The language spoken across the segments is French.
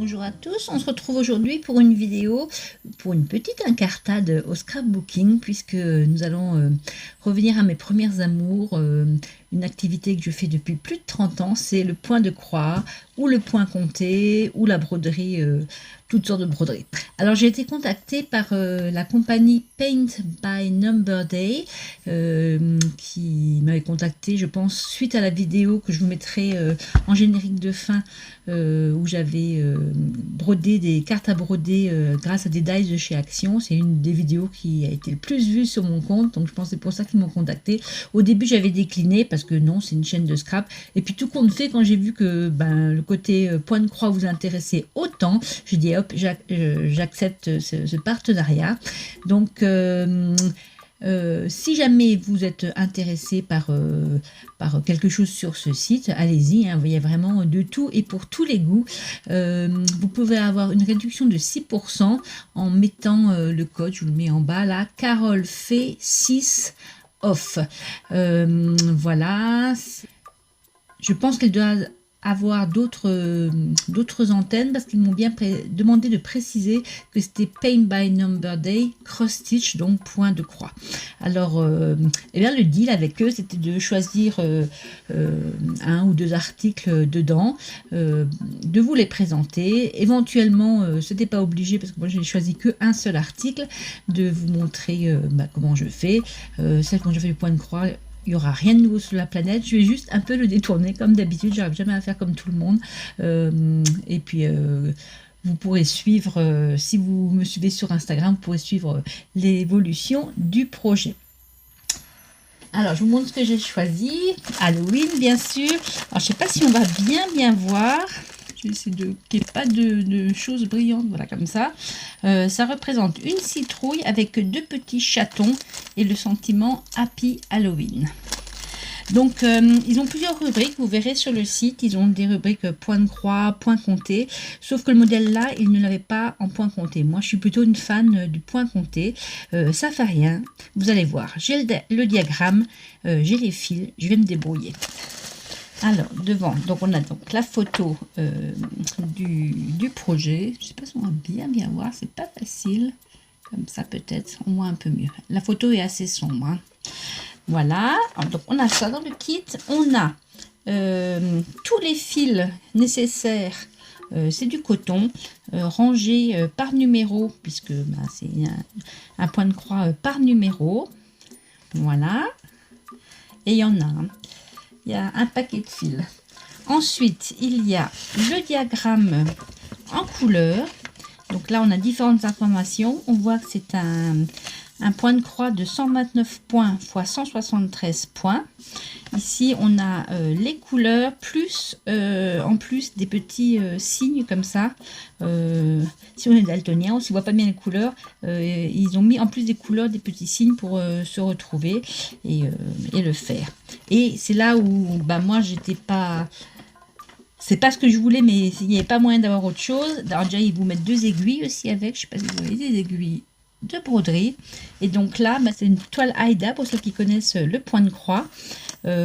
Bonjour à tous, on se retrouve aujourd'hui pour une vidéo, pour une petite incartade au scrapbooking, puisque nous allons revenir à mes premiers amours, une activité que je fais depuis plus de 30 ans, c'est le point de croix, ou le point compté, ou la broderie, toutes sortes de broderies. Alors j'ai été contactée par la compagnie Paint by Number Day, qui m'avait contactée, je pense, suite à la vidéo que je vous mettrai en générique de fin, où j'avais brodé des cartes à broder grâce à des dies de chez Action. C'est une des vidéos qui a été le plus vue sur mon compte, donc je pense que c'est pour ça qu'ils m'ont contacté. Au début j'avais décliné parce que non, c'est une chaîne de scrap, et puis tout compte fait, quand j'ai vu que le côté point de croix vous intéressait autant, j'ai dit hop, j'accepte ce partenariat. Donc si jamais vous êtes intéressé par quelque chose sur ce site, allez-y, hein, il y a vraiment de tout et pour tous les goûts. Vous pouvez avoir une réduction de 6% en mettant le code, je vous le mets en bas là, Carole fait 6 off. Voilà, je pense qu'elle doit avoir d'autres antennes, parce qu'ils m'ont bien demandé de préciser que c'était Paint by Number Day cross stitch, donc point de croix. Alors eh bien le deal avec eux, c'était de choisir un ou deux articles dedans, de vous les présenter. Éventuellement, c'était pas obligé, parce que moi je n'ai choisi qu'un seul article, de vous montrer comment je fais. Celle quand je fais le point de croix, il n'y aura rien de nouveau sur la planète, je vais juste un peu le détourner comme d'habitude, j'arrive jamais à faire comme tout le monde. Et puis vous pourrez suivre, si vous me suivez sur Instagram, vous pourrez suivre l'évolution du projet. Alors je vous montre ce que j'ai choisi. Halloween bien sûr. Alors je sais pas si on va bien voir. Je vais essayer qu'il n'y ait pas de choses brillantes, voilà, comme ça. Ça représente une citrouille avec deux petits chatons et le sentiment Happy Halloween. Donc, ils ont plusieurs rubriques, vous verrez sur le site, ils ont des rubriques point de croix, point compté, sauf que le modèle là, il ne l'avait pas en point compté. Moi, je suis plutôt une fan du point compté, ça fait rien, vous allez voir. J'ai le diagramme, j'ai les fils, je vais me débrouiller. Alors, devant, donc on a donc la photo du projet. Je ne sais pas si on va bien voir, c'est pas facile. Comme ça peut-être, on voit un peu mieux. La photo est assez sombre, hein. Voilà, donc on a ça dans le kit. On a tous les fils nécessaires, c'est du coton, rangé par numéro, puisque c'est un point de croix par numéro. Voilà, et il y en a un. Il y a un paquet de fils. Ensuite, il y a le diagramme en couleur. Donc là, on a différentes informations. On voit que c'est un point de croix de 129 points x 173 points. Ici, on a les couleurs, plus en plus des petits signes comme ça. Si on est daltonien, on ne voit pas bien les couleurs. Ils ont mis en plus des couleurs, des petits signes pour se retrouver et le faire. Et c'est là où moi, j'étais pas... C'est pas ce que je voulais, mais il n'y avait pas moyen d'avoir autre chose. Alors déjà, ils vous mettent deux aiguilles aussi avec. Je sais pas si vous voyez, des aiguilles de broderie. Et donc là, c'est une toile Aida, pour ceux qui connaissent le point de croix,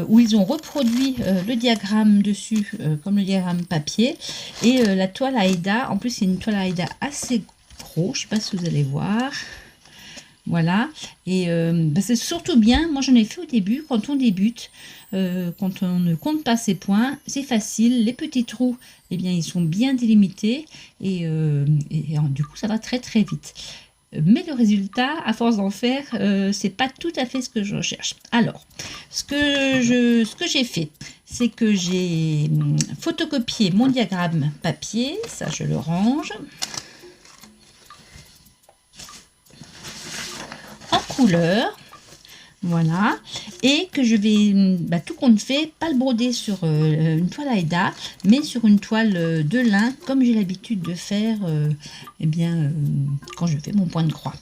où ils ont reproduit le diagramme dessus, comme le diagramme papier. Et la toile Aida, en plus, c'est une toile Aida assez gros. Je sais pas si vous allez voir. Voilà, et c'est surtout bien, moi j'en ai fait au début, quand on débute, quand on ne compte pas ses points, c'est facile, les petits trous, eh bien ils sont bien délimités, et du coup ça va très vite. Mais le résultat, à force d'en faire, c'est pas tout à fait ce que je recherche. Alors, ce que j'ai fait, c'est que j'ai photocopié mon diagramme papier, ça je le range. Couleur, voilà, et que je vais tout compte fait, pas le broder sur une toile Aida, mais sur une toile de lin, comme j'ai l'habitude de faire quand je fais mon point de croix.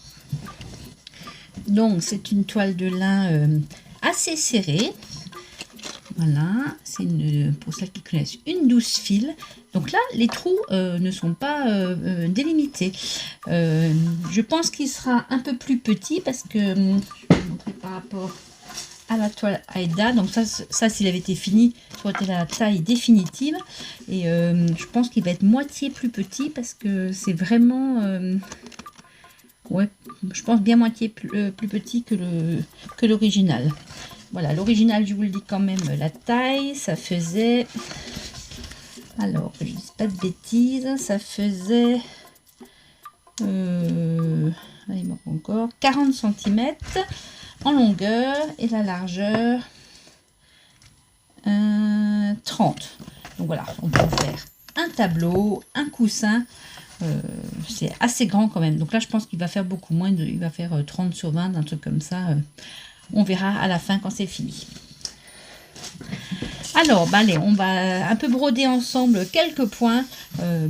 Donc c'est une toile de lin assez serrée. Voilà, c'est pour celles qui connaissent, une 12 fils. Donc là, les trous ne sont pas délimités. Je pense qu'il sera un peu plus petit parce que, je vais vous montrer par rapport à la toile Aida. Donc ça s'il avait été fini, ça aurait été la taille définitive. Et je pense qu'il va être moitié plus petit parce que c'est vraiment... ouais, je pense bien moitié plus petit que l'original. Voilà, l'original, je vous le dis quand même, la taille, ça faisait... Alors, je ne dis pas de bêtises, ça faisait... il manque encore 40 cm en longueur et la largeur 30. Donc voilà, on peut faire un tableau, un coussin. C'est assez grand quand même. Donc là, je pense qu'il va faire beaucoup moins. Il va faire 30 sur 20, un truc comme ça. On verra à la fin quand c'est fini. Alors, bah allez, on va un peu broder ensemble quelques points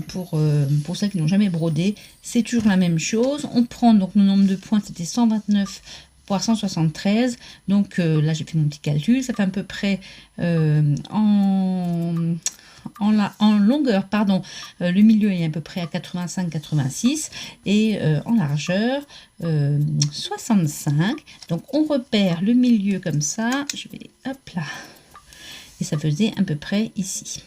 pour ceux qui n'ont jamais brodé. C'est toujours la même chose. On prend donc le nombre de points, c'était 129 pour 173. Donc là, j'ai fait mon petit calcul. Ça fait à peu près en longueur, pardon, le milieu est à peu près à 85-86 et en largeur 65. Donc on repère le milieu comme ça. Je vais, hop là. Et ça faisait à peu près ici.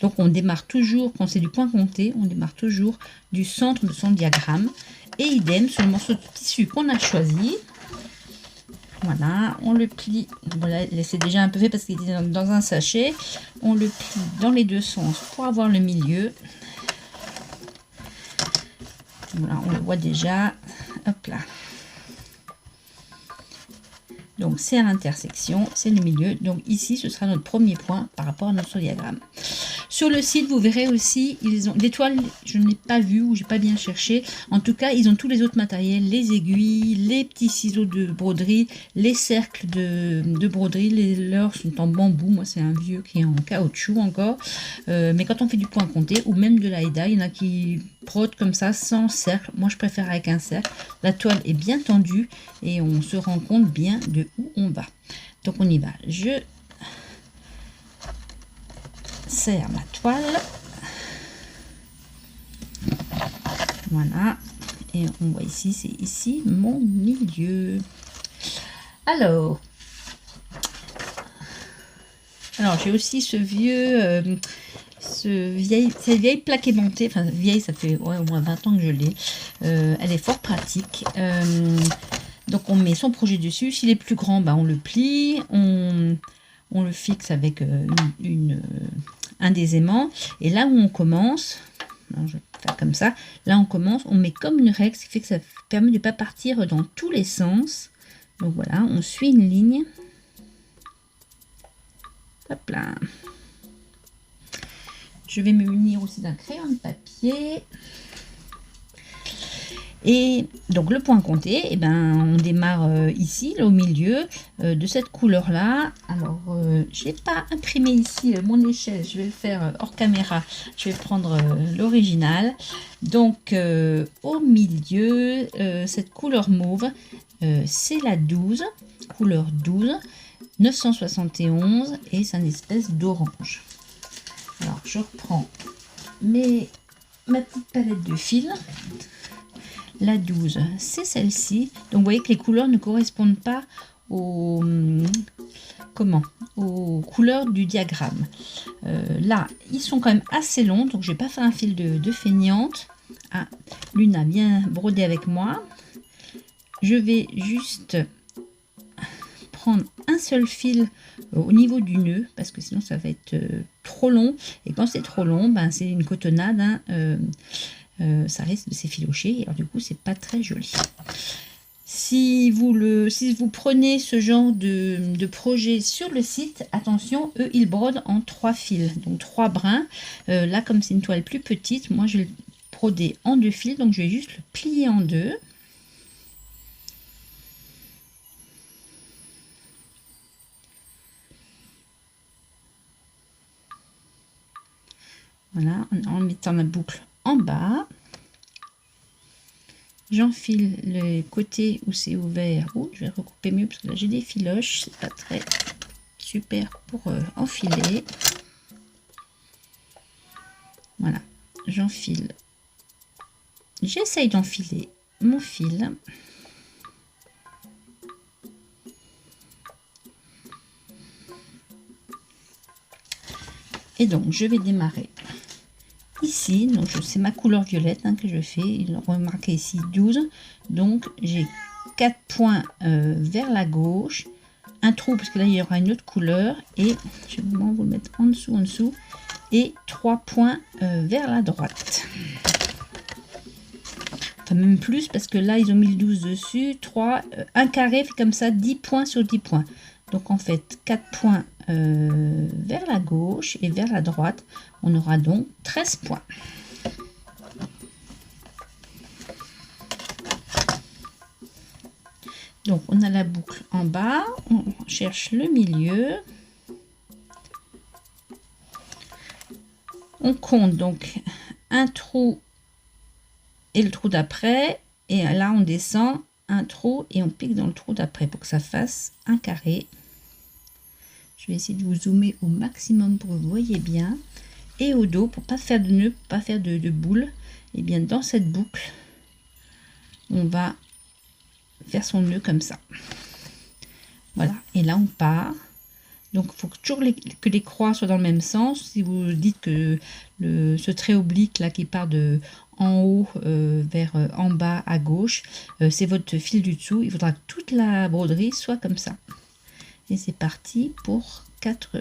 Donc on démarre toujours, quand c'est du point compté, on démarre toujours du centre de son diagramme. Et idem sur le morceau de tissu qu'on a choisi. Voilà, on le plie. Voilà, c'est déjà un peu fait parce qu'il était dans un sachet. On le plie dans les deux sens pour avoir le milieu. Voilà, on le voit déjà. Hop là. Donc c'est à l'intersection, c'est le milieu. Donc ici, ce sera notre premier point par rapport à notre diagramme. Sur le site, vous verrez aussi, ils ont des toiles, je n'ai pas vu ou j'ai pas bien cherché. En tout cas, ils ont tous les autres matériels, les aiguilles, les petits ciseaux de broderie, les cercles de broderie. Les leurs sont en bambou. Moi, c'est un vieux qui est en caoutchouc encore. Mais quand on fait du point compté ou même de l'Aïda, il y en a qui brodent comme ça sans cercle. Moi, je préfère avec un cercle. La toile est bien tendue et on se rend compte bien de où on va. Donc on y va. Je serre ma toile. Voilà. Et on voit ici, c'est ici mon milieu. Alors j'ai aussi ce vieux, cette vieille plaque aimantée. Enfin, vieille, ça fait ouais, au moins 20 ans que je l'ai. Elle est fort pratique. Donc on met son projet dessus. S'il est plus grand, bah, on le plie. On le fixe avec un des aimants. Et là où on commence, alors je vais faire comme ça. Là on commence, on met comme une règle, ce qui fait que ça permet de ne pas partir dans tous les sens. Donc voilà, on suit une ligne. Hop là. Je vais me munir aussi d'un crayon de papier. Et donc le point compté, eh ben, on démarre ici, là, au milieu de cette couleur là. Alors je n'ai pas imprimé ici mon échelle, je vais le faire hors caméra. Je vais prendre l'original. Donc au milieu, cette couleur mauve, c'est la 12, couleur 12, 971 et c'est une espèce d'orange. Alors je reprends ma petite palette de fils. La 12, c'est celle-ci. Donc vous voyez que les couleurs ne correspondent pas aux couleurs du diagramme. Là, ils sont quand même assez longs, donc je vais pas faire un fil de feignante. Ah, Luna vient broder avec moi. Je vais juste prendre un seul fil au niveau du nœud, parce que sinon ça va être trop long. Et quand c'est trop long, ben, c'est une cotonnade, hein, ça risque de s'effilocher, alors du coup c'est pas très joli. Si vous prenez ce genre de projet sur le site, attention, eux ils brodent en 3 fils, donc 3 brins. Là comme c'est une toile plus petite, moi je vais le broder en 2 fils, donc je vais juste le plier en 2. Voilà, en mettant ma boucle en bas. J'enfile le côté où c'est ouvert. Je vais recouper mieux parce que là j'ai des filoches. C'est pas très super pour enfiler. Voilà, j'enfile. J'essaye d'enfiler mon fil. Et donc je vais démarrer ici, donc c'est ma couleur violette que je fais, il est remarqué ici 12, donc j'ai 4 points vers la gauche, un trou parce que là il y aura une autre couleur, et je vais vraiment vous le mettre en dessous, et 3 points vers la droite. Enfin même plus parce que là ils ont mis le 12 dessus, 3, un carré fait comme ça 10 points sur 10 points. Donc en fait 4 points vers la gauche et vers la droite, on aura donc 13 points. Donc on a la boucle en bas, on cherche le milieu, on compte donc un trou et le trou d'après, et là on descend un trou et on pique dans le trou d'après pour que ça fasse un carré. Je vais essayer de vous zoomer au maximum pour que vous voyez bien. Et au dos, pour pas faire de nœud, pour pas faire de boule, et bien dans cette boucle, on va faire son nœud comme ça. Voilà, et là on part. Donc il faut toujours que les croix soient dans le même sens. Si vous dites que ce trait oblique là qui part de en haut vers en bas à gauche, c'est votre fil du dessous. Il faudra que toute la broderie soit comme ça. Et c'est parti pour 4.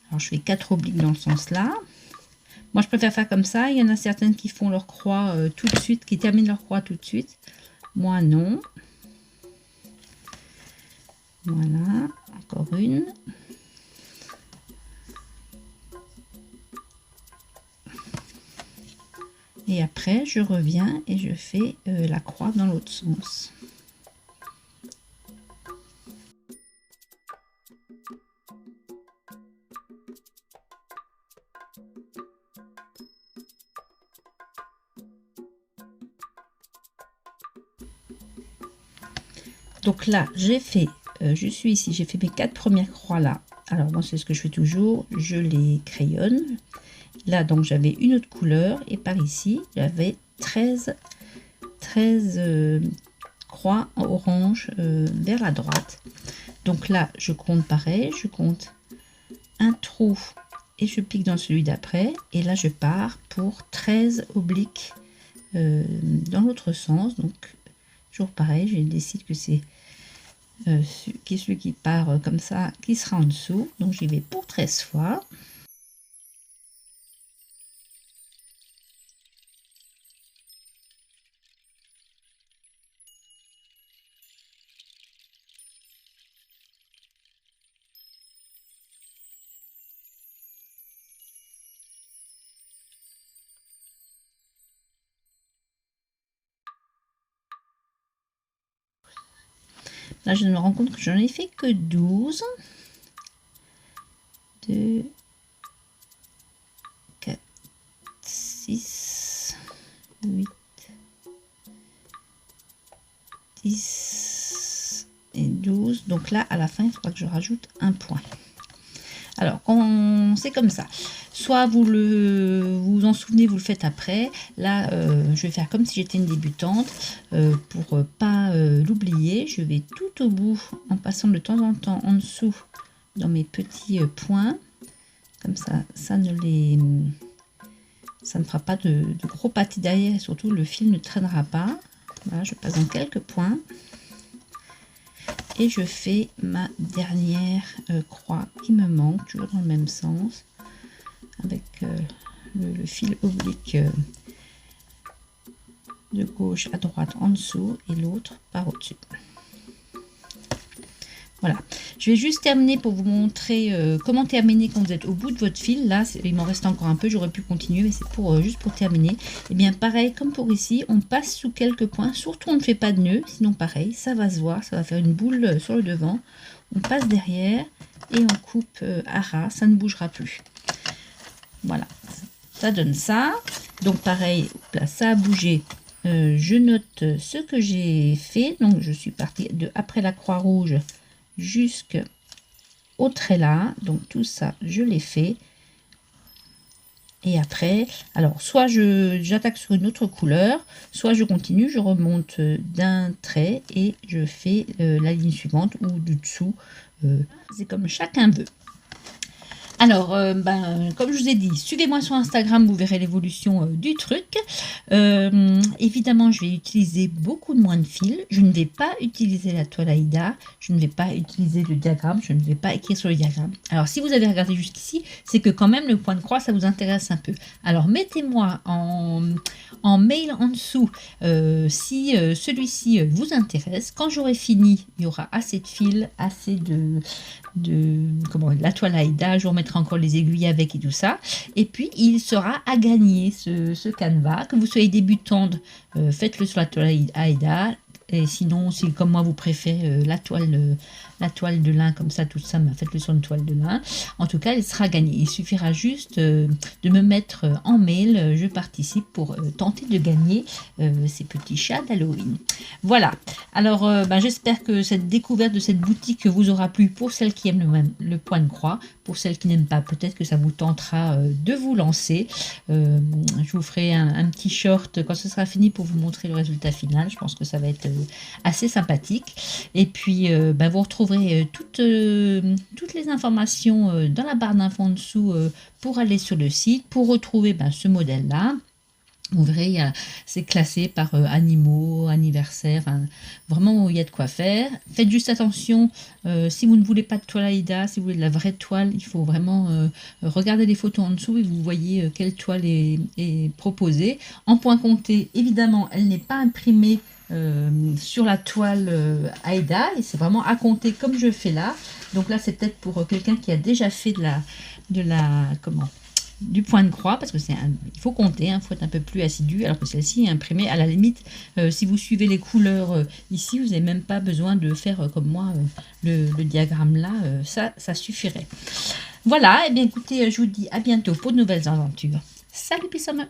Alors je fais 4 obliques dans le sens là. Moi je préfère faire comme ça. Il y en a certaines qui font leur croix tout de suite, qui terminent leur croix tout de suite. Moi non. Voilà, encore une. Et après je reviens et je fais la croix dans l'autre sens. Donc là j'ai fait, je suis ici, j'ai fait mes 4 premières croix là. Alors moi c'est ce que je fais toujours, je les crayonne. Là donc j'avais une autre couleur et par ici j'avais 13 croix en orange vers la droite. Donc là je compte pareil, je compte un trou et je pique dans celui d'après, et là je pars pour 13 obliques dans l'autre sens. Donc toujours pareil, je décide que c'est celui qui part comme ça qui sera en dessous, donc j'y vais pour 13 fois. Là, je me rends compte que j'en ai fait que 12. 2, 4, 6, 8, 10 et 12. Donc là, à la fin, il faudra que je rajoute un point. Alors, c'est comme ça. Soit vous vous en souvenez, vous le faites après. Là, je vais faire comme si j'étais une débutante. Pour pas l'oublier, je vais tout au bout, en passant de temps en temps en dessous dans mes petits points. Comme ça, ça ne fera pas de gros pâtis derrière, et surtout le fil ne traînera pas. Voilà, je passe dans quelques points. Et je fais ma dernière croix qui me manque, toujours dans le même sens, avec le fil oblique de gauche à droite en dessous et l'autre par au-dessus. Voilà, je vais juste terminer pour vous montrer comment terminer quand vous êtes au bout de votre fil. Là, il m'en reste encore un peu, j'aurais pu continuer, mais c'est juste pour terminer. Et bien pareil, comme pour ici, on passe sous quelques points, surtout on ne fait pas de nœud, sinon pareil, ça va se voir, ça va faire une boule sur le devant. On passe derrière et on coupe à ras, ça ne bougera plus. Voilà, ça donne ça. Donc pareil, là, ça a bougé. Je note ce que j'ai fait, donc je suis partie après la croix rouge jusqu'au trait là, donc tout ça je l'ai fait. Et après, alors soit j'attaque sur une autre couleur, soit je continue, je remonte d'un trait et je fais la ligne suivante ou du dessous, c'est comme chacun veut. Alors, comme je vous ai dit, suivez-moi sur Instagram, vous verrez l'évolution du truc. Évidemment, je vais utiliser beaucoup de moins de fils. Je ne vais pas utiliser la toile Aïda. Je ne vais pas utiliser le diagramme. Je ne vais pas écrire sur le diagramme. Alors, si vous avez regardé jusqu'ici, c'est que quand même le point de croix, ça vous intéresse un peu. Alors, mettez-moi en mail en dessous si celui-ci vous intéresse. Quand j'aurai fini, il y aura assez de fils, assez de la toile Aïda, je vous remettrai encore les aiguilles avec et tout ça, et puis il sera à gagner ce canevas, que vous soyez débutante, faites-le sur la toile Aïda, et sinon si comme moi vous préférez la toile de lin comme ça, tout ça, faites-le sur une toile de lin. En tout cas, il sera gagné. Il suffira juste de me mettre en mail, je participe pour tenter de gagner ces petits chats d'Halloween. Voilà. Alors, j'espère que cette découverte de cette boutique vous aura plu pour celles qui aiment le point de croix. Pour celles qui n'aiment pas, peut-être que ça vous tentera de vous lancer. Je vous ferai un petit short quand ce sera fini pour vous montrer le résultat final. Je pense que ça va être assez sympathique. Et puis, vous retrouverez toutes les informations dans la barre d'infos en dessous pour aller sur le site, pour retrouver ce modèle-là. Vous verrez, c'est classé par animaux, anniversaire, vraiment il y a de quoi faire. Faites juste attention, si vous ne voulez pas de toile Aïda, si vous voulez de la vraie toile, il faut vraiment regarder les photos en dessous et vous voyez quelle toile est proposée. En point compté, évidemment, elle n'est pas imprimée sur la toile Aïda, et c'est vraiment à compter comme je fais là. Donc là, c'est peut-être pour quelqu'un qui a déjà fait du point de croix, parce que il faut compter, il faut être un peu plus assidu, alors que celle-ci est imprimée à la limite. Si vous suivez les couleurs ici, vous n'avez même pas besoin de faire comme moi le diagramme là, ça suffirait. Voilà, et bien écoutez, je vous dis à bientôt pour de nouvelles aventures. Salut Pissome!